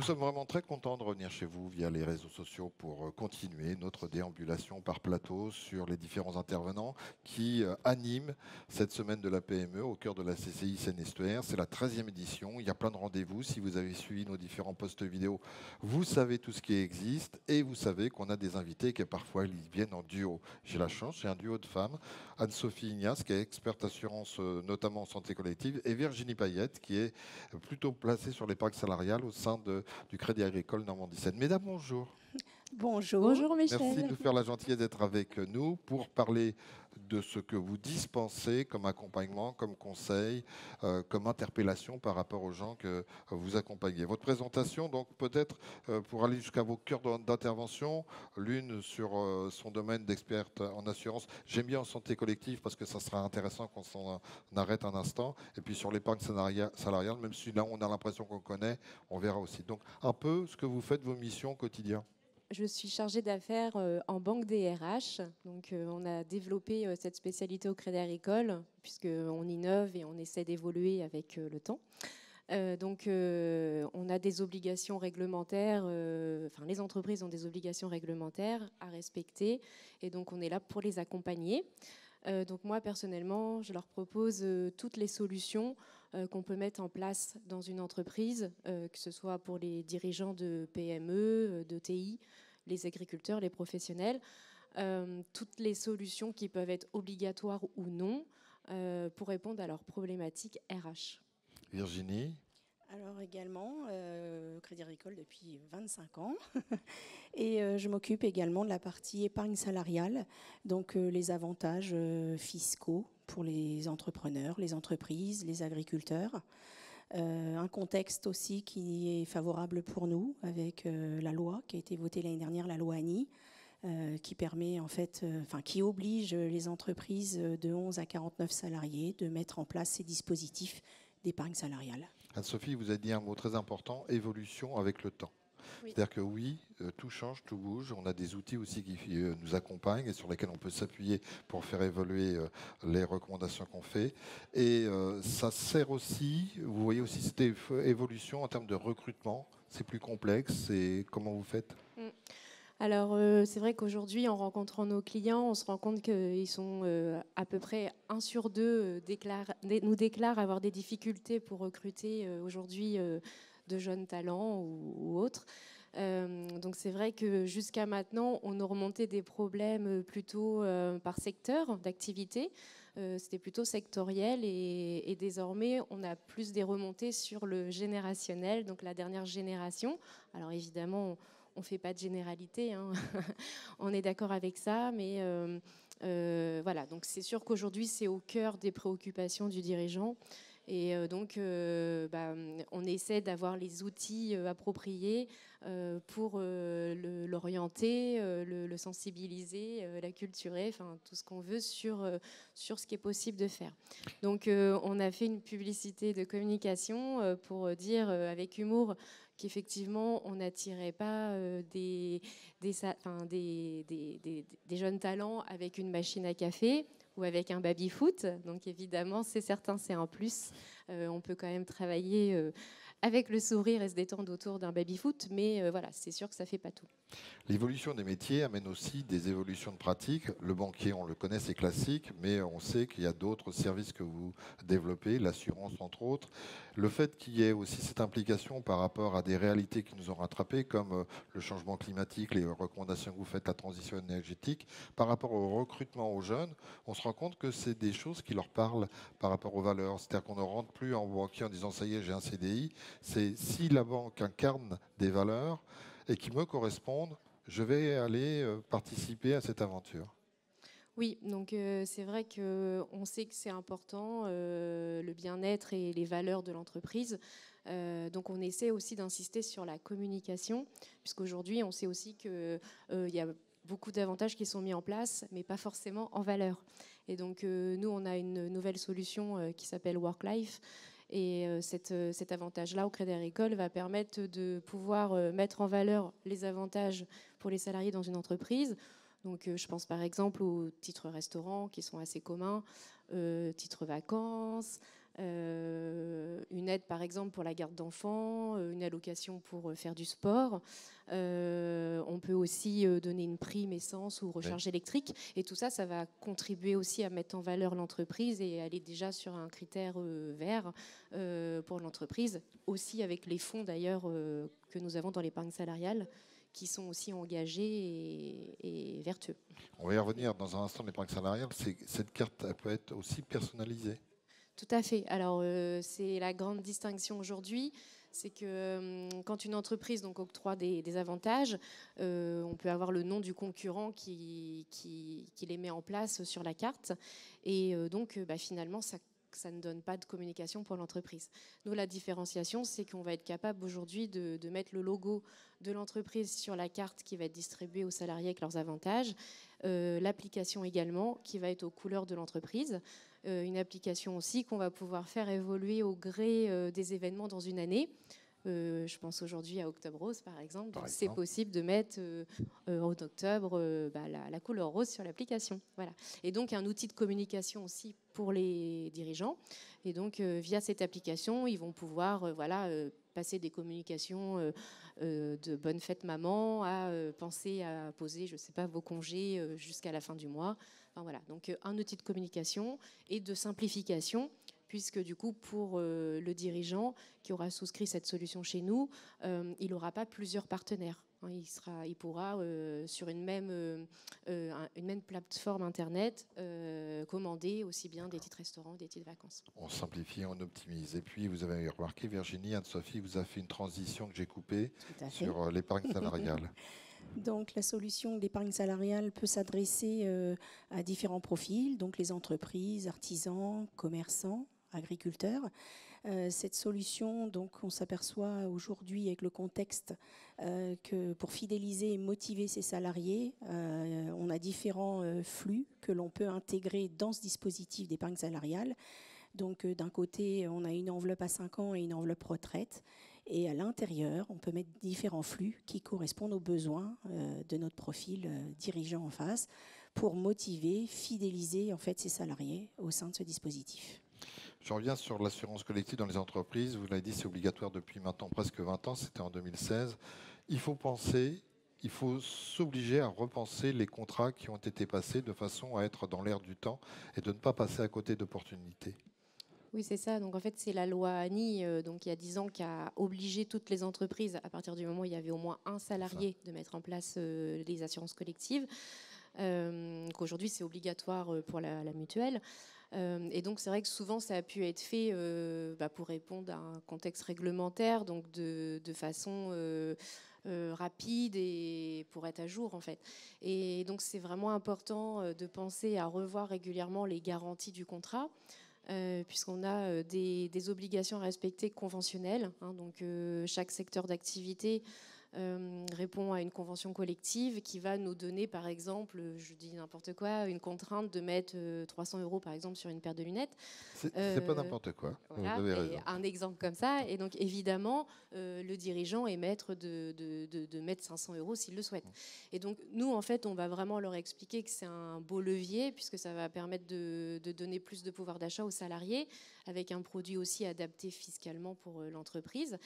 Nous sommes vraiment très contents de revenir chez vous via les réseaux sociaux pour continuer notre déambulation par plateau sur les différents intervenants qui animent cette semaine de la PME au cœur de la CCI Seine-Estuaire. C'est la 13e édition. Il y a plein de rendez-vous. Si vous avez suivi nos différents posts vidéo, vous savez tout ce qui existe et vous savez qu'on a des invités qui parfois ils viennent en duo. J'ai la chance, j'ai un duo de femmes. Anne-Sophie Ignace, qui est experte assurance, notamment en santé collective, et Virginie Payette, qui est plutôt placée sur l'épargne salariale au sein du Crédit Agricole Normandie-Seine. Mesdames, bonjour. Bonjour. Bonjour Merci de Michel. nous faire la gentillesse d'être avec nous pour parler de ce que vous dispensez comme accompagnement, comme conseil, comme interpellation par rapport aux gens que vous accompagnez. Votre présentation, donc peut-être pour aller jusqu'à vos cœurs d'intervention, l'une sur son domaine d'experte en assurance. J'aime bien en santé collective parce que ça sera intéressant qu'on s'en arrête un instant. Et puis sur l'épargne salariale, même si là on a l'impression qu'on connaît, on verra aussi. Donc un peu ce que vous faites, vos missions au quotidien. Je suis chargée d'affaires en banque des RH. Donc, on a développé cette spécialité au Crédit Agricole, puisqu'on innove et on essaie d'évoluer avec le temps. On a des obligations réglementaires, enfin les entreprises ont des obligations réglementaires à respecter, et donc on est là pour les accompagner. Donc moi, personnellement, je leur propose toutes les solutions qu'on peut mettre en place dans une entreprise, que ce soit pour les dirigeants de PME, de TI, les agriculteurs, les professionnels, toutes les solutions qui peuvent être obligatoires ou non pour répondre à leurs problématiques RH. Virginie. Alors également, Crédit Agricole depuis 25 ans. Et je m'occupe également de la partie épargne salariale, donc les avantages fiscaux pour les entrepreneurs, les entreprises, les agriculteurs. Un contexte aussi qui est favorable pour nous avec la loi qui a été votée l'année dernière, la loi ANI, qui permet en fait, qui oblige les entreprises de 11 à 49 salariés de mettre en place ces dispositifs d'épargne salariale. Anne-Sophie, vous avez dit un mot très important, évolution avec le temps. Oui. C'est-à-dire que oui, tout change, tout bouge. On a des outils aussi qui nous accompagnent et sur lesquels on peut s'appuyer pour faire évoluer les recommandations qu'on fait. Et ça sert aussi, vous voyez aussi cette évolution en termes de recrutement. C'est plus complexe. Et comment vous faites ? Alors, c'est vrai qu'aujourd'hui, en rencontrant nos clients, on se rend compte qu'ils sont à peu près 1 sur 2 nous déclarent avoir des difficultés pour recruter aujourd'hui de jeunes talents ou autres. Donc c'est vrai que jusqu'à maintenant, on nous remontait des problèmes plutôt par secteur d'activité. C'était plutôt sectoriel et désormais, on a plus des remontées sur le générationnel, donc la dernière génération. Alors évidemment, on ne fait pas de généralité, hein. On est d'accord avec ça, mais voilà. Donc c'est sûr qu'aujourd'hui, c'est au cœur des préoccupations du dirigeant. Et on essaie d'avoir les outils appropriés pour l'orienter, le sensibiliser, l'acculturer, enfin tout ce qu'on veut sur ce qui est possible de faire. Donc on a fait une publicité de communication pour dire avec humour qu'effectivement on n'attirait pas des jeunes talents avec une machine à café ou avec un baby-foot. Donc évidemment, c'est certain, c'est un plus. On peut quand même travailler avec le sourire et se détendre autour d'un baby-foot, mais voilà, c'est sûr que ça ne fait pas tout. L'évolution des métiers amène aussi des évolutions de pratiques. Le banquier, on le connaît, c'est classique, mais on sait qu'il y a d'autres services que vous développez, l'assurance entre autres. Le fait qu'il y ait aussi cette implication par rapport à des réalités qui nous ont rattrapés, comme le changement climatique, les recommandations que vous faites, la transition énergétique, par rapport au recrutement aux jeunes, on se rend compte que c'est des choses qui leur parlent par rapport aux valeurs. C'est-à-dire qu'on ne rentre plus en banquier en disant ça y est, j'ai un CDI. C'est si la banque incarne des valeurs et qui me correspondent, je vais aller participer à cette aventure. Oui, donc c'est vrai qu'on sait que c'est important, le bien-être et les valeurs de l'entreprise. Donc on essaie aussi d'insister sur la communication, puisqu'aujourd'hui on sait aussi qu'il y a beaucoup d'avantages qui sont mis en place, mais pas forcément en valeur. Et donc nous, on a une nouvelle solution qui s'appelle Work-Life. Et cet avantage-là au Crédit Agricole va permettre de pouvoir mettre en valeur les avantages pour les salariés dans une entreprise. Donc, je pense par exemple aux titres restaurants qui sont assez communs, titres vacances, une une aide par exemple pour la garde d'enfants, une allocation pour faire du sport. On peut aussi donner une prime essence ou recharge électrique. Et tout ça, ça va contribuer aussi à mettre en valeur l'entreprise et aller déjà sur un critère vert pour l'entreprise. Aussi avec les fonds d'ailleurs que nous avons dans l'épargne salariale, qui sont aussi engagés et vertueux. On va y revenir dans un instant, l'épargne salariale. Cette carte, elle peut être aussi personnalisée. Tout à fait. Alors, c'est la grande distinction aujourd'hui, c'est que quand une entreprise donc, octroie des avantages, on peut avoir le nom du concurrent qui les met en place sur la carte. Et donc, finalement, ça ne donne pas de communication pour l'entreprise. Nous, la différenciation, c'est qu'on va être capable aujourd'hui de mettre le logo de l'entreprise sur la carte qui va être distribuée aux salariés avec leurs avantages, l'application également qui va être aux couleurs de l'entreprise, une application aussi qu'on va pouvoir faire évoluer au gré des événements dans une année. Je pense aujourd'hui à Octobre Rose, par exemple. Donc, c'est possible de mettre en octobre la couleur rose sur l'application. Voilà. Et donc, un outil de communication aussi pour les dirigeants. Et donc, via cette application, ils vont pouvoir passer des communications de bonne fête maman à penser à poser, je ne sais pas, vos congés jusqu'à la fin du mois. Enfin, voilà. Donc, un outil de communication et de simplification, puisque du coup, pour le dirigeant qui aura souscrit cette solution chez nous, il n'aura pas plusieurs partenaires. Il pourra, sur une même plateforme Internet, commander aussi bien des titres restaurants, des titres vacances. On simplifie, on optimise. Et puis, vous avez remarqué, Virginie, Anne-Sophie vous a fait une transition que j'ai coupée sur l'épargne salariale. Donc, la solution d'épargne salariale peut s'adresser à différents profils, donc les entreprises, artisans, commerçants, agriculteurs. Cette solution, donc, on s'aperçoit aujourd'hui avec le contexte que pour fidéliser et motiver ses salariés, on a différents flux que l'on peut intégrer dans ce dispositif d'épargne salariale. Donc, d'un côté, on a une enveloppe à 5 ans et une enveloppe retraite. Et à l'intérieur, on peut mettre différents flux qui correspondent aux besoins de notre profil dirigeant en face pour motiver, fidéliser en fait ses salariés au sein de ce dispositif. Je reviens sur l'assurance collective dans les entreprises. Vous l'avez dit, c'est obligatoire depuis maintenant presque 20 ans. C'était en 2016. Il faut s'obliger à repenser les contrats qui ont été passés de façon à être dans l'air du temps et de ne pas passer à côté d'opportunités. Oui, c'est ça. Donc, en fait, c'est la loi Annie, donc il y a 10 ans, qui a obligé toutes les entreprises, à partir du moment où il y avait au moins un salarié, de mettre en place les assurances collectives. Qu'aujourd'hui, c'est obligatoire pour la mutuelle. Et donc, c'est vrai que souvent, ça a pu être fait pour répondre à un contexte réglementaire, donc de façon rapide et pour être à jour, en fait. Et donc, c'est vraiment important de penser à revoir régulièrement les garanties du contrat. Puisqu'on a des obligations à respecter conventionnelles. Donc, chaque secteur d'activité répond à une convention collective qui va nous donner, par exemple, je dis n'importe quoi, une contrainte de mettre 300 € par exemple sur une paire de lunettes. C'est pas n'importe quoi. Voilà, vous avez raison. Un exemple comme ça. Et donc, évidemment, le dirigeant est maître de mettre 500 € s'il le souhaite. Et donc, nous, en fait, on va vraiment leur expliquer que c'est un beau levier puisque ça va permettre de donner plus de pouvoir d'achat aux salariés avec un produit aussi adapté fiscalement pour l'entreprise.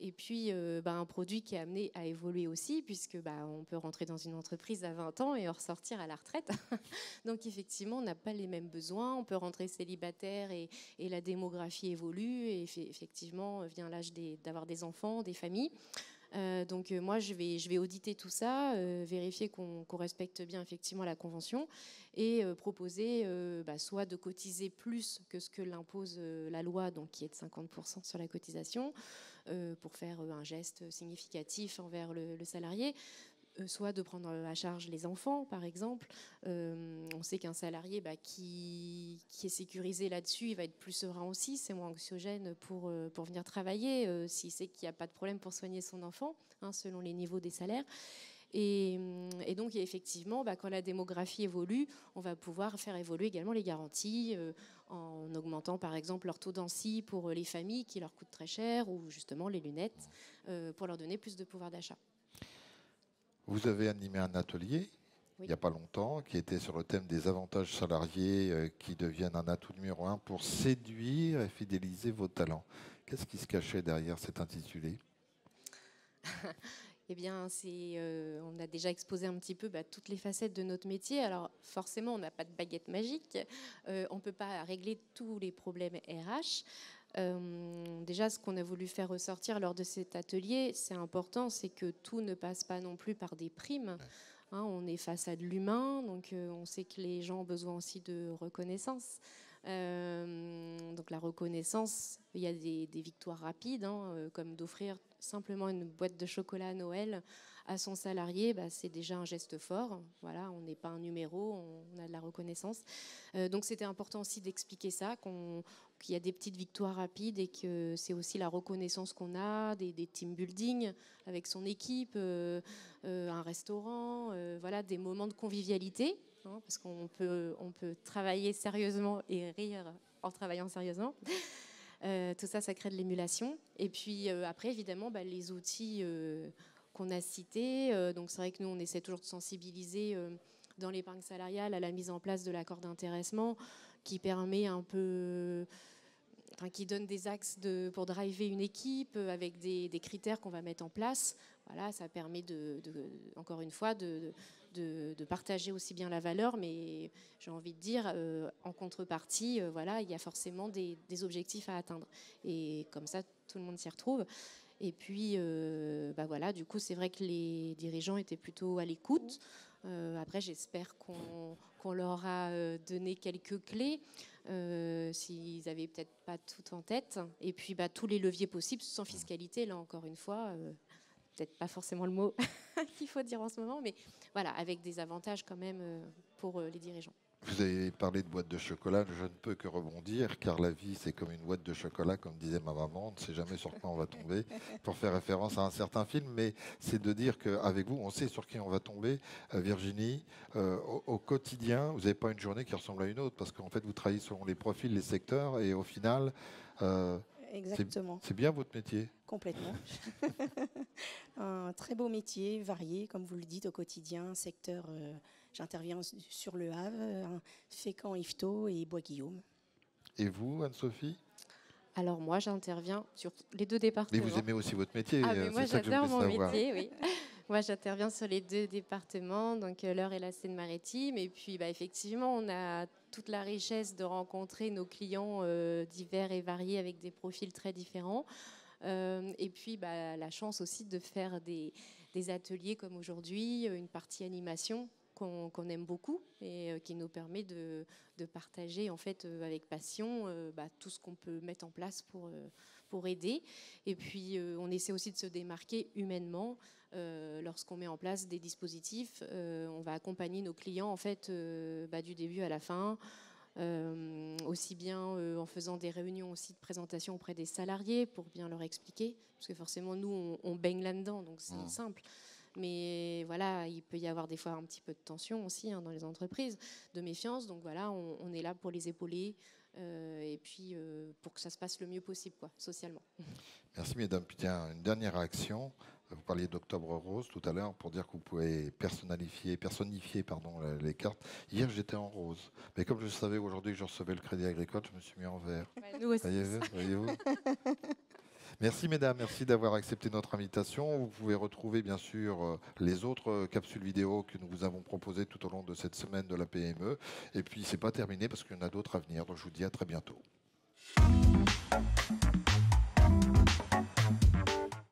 Et puis, un produit qui est amené à évoluer aussi, puisque on peut rentrer dans une entreprise à 20 ans et en ressortir à la retraite. Donc, effectivement, on n'a pas les mêmes besoins. On peut rentrer célibataire et la démographie évolue. Et effectivement, vient l'âge d'avoir des enfants, des familles. Donc, moi, je vais auditer tout ça, vérifier qu'on respecte bien effectivement la convention et proposer soit de cotiser plus que ce que l'impose la loi, donc qui est de 50% sur la cotisation, pour faire un geste significatif envers le salarié, soit de prendre à charge les enfants, par exemple. On sait qu'un salarié qui est sécurisé là-dessus, il va être plus serein aussi, c'est moins anxiogène pour venir travailler, s'il sait qu'il n'y a pas de problème pour soigner son enfant, selon les niveaux des salaires. Et donc, effectivement, quand la démographie évolue, on va pouvoir faire évoluer également les garanties en augmentant, par exemple, leur taux d'ANSI pour les familles qui leur coûtent très cher, ou justement les lunettes, pour leur donner plus de pouvoir d'achat. Vous avez animé un atelier il n'y a pas longtemps qui était sur le thème des avantages salariés qui deviennent un atout numéro 1 pour séduire et fidéliser vos talents. Qu'est-ce qui se cachait derrière cet intitulé? Eh bien, on a déjà exposé un petit peu toutes les facettes de notre métier. Alors, forcément, on n'a pas de baguette magique. On ne peut pas régler tous les problèmes RH. Déjà, ce qu'on a voulu faire ressortir lors de cet atelier, c'est important, c'est que tout ne passe pas non plus par des primes. Hein, on est face à de l'humain, donc on sait que les gens ont besoin aussi de reconnaissance. Donc la reconnaissance, il y a des victoires rapides, comme d'offrir simplement une boîte de chocolat à Noël à son salarié, c'est déjà un geste fort. Voilà, on n'est pas un numéro, on a de la reconnaissance. Donc c'était important aussi d'expliquer ça, qu'il y a des petites victoires rapides et que c'est aussi la reconnaissance qu'on a, des team building avec son équipe, un restaurant, voilà, des moments de convivialité. Parce qu'on peut travailler sérieusement et rire en travaillant sérieusement. Tout ça, ça crée de l'émulation. Et puis après, évidemment, les outils qu'on a cités. Donc c'est vrai que nous, on essaie toujours de sensibiliser dans l'épargne salariale à la mise en place de l'accord d'intéressement qui permet un peu... qui donne des axes pour driver une équipe avec des critères qu'on va mettre en place. Voilà, ça permet encore une fois de partager aussi bien la valeur, mais j'ai envie de dire, en contrepartie, voilà, il y a forcément des objectifs à atteindre. Et comme ça, tout le monde s'y retrouve. Et puis, voilà, du coup, c'est vrai que les dirigeants étaient plutôt à l'écoute. Après, j'espère qu'on leur a donné quelques clés, s'ils n'avaient peut-être pas tout en tête. Et puis, tous les leviers possibles, sans fiscalité, là, encore une fois, peut-être pas forcément le mot qu'il faut dire en ce moment, mais voilà, avec des avantages quand même pour les dirigeants. Vous avez parlé de boîte de chocolat, je ne peux que rebondir, car la vie, c'est comme une boîte de chocolat, comme disait ma maman, on ne sait jamais sur quoi on va tomber, pour faire référence à un certain film, mais c'est de dire qu'avec vous, on sait sur qui on va tomber. Virginie, au quotidien, vous n'avez pas une journée qui ressemble à une autre, parce qu'en fait, vous travaillez selon les profils, les secteurs, et au final... Exactement. C'est bien votre métier. Complètement. Un très beau métier, varié, comme vous le dites, au quotidien, secteur... J'interviens sur Le Havre, Fécamp, Yvetot et Bois-Guillaume. Et vous, Anne-Sophie? Alors moi, j'interviens sur les deux départements. Mais vous aimez aussi votre métier. Ah, mais moi, j'adore mon métier, oui. Moi, j'interviens sur les deux départements, donc l'Eure et la Seine-Maritime. Et puis, effectivement, on a toute la richesse de rencontrer nos clients divers et variés avec des profils très différents. Et puis, la chance aussi de faire des ateliers comme aujourd'hui, une partie animation qu'on aime beaucoup et qui nous permet de partager en fait avec passion tout ce qu'on peut mettre en place pour aider. Et puis on essaie aussi de se démarquer humainement lorsqu'on met en place des dispositifs. On va accompagner nos clients en fait du début à la fin. Aussi bien en faisant des réunions aussi de présentation auprès des salariés pour bien leur expliquer, parce que forcément nous on baigne là-dedans, donc c'est simple. Mais voilà, il peut y avoir des fois un petit peu de tension aussi dans les entreprises, de méfiance. Donc voilà, on est là pour les épauler et puis pour que ça se passe le mieux possible, socialement. Merci, mesdames. Tiens, une dernière réaction. Vous parliez d'Octobre Rose tout à l'heure pour dire que vous pouvez personnifier les cartes. Hier, j'étais en rose. Mais comme je savais aujourd'hui que je recevais le Crédit Agricole, je me suis mis en vert. Nous aussi. Voyez-vous. Merci mesdames, merci d'avoir accepté notre invitation. Vous pouvez retrouver bien sûr les autres capsules vidéo que nous vous avons proposées tout au long de cette semaine de la PME. Et puis c'est pas terminé parce qu'il y en a d'autres à venir, donc je vous dis à très bientôt.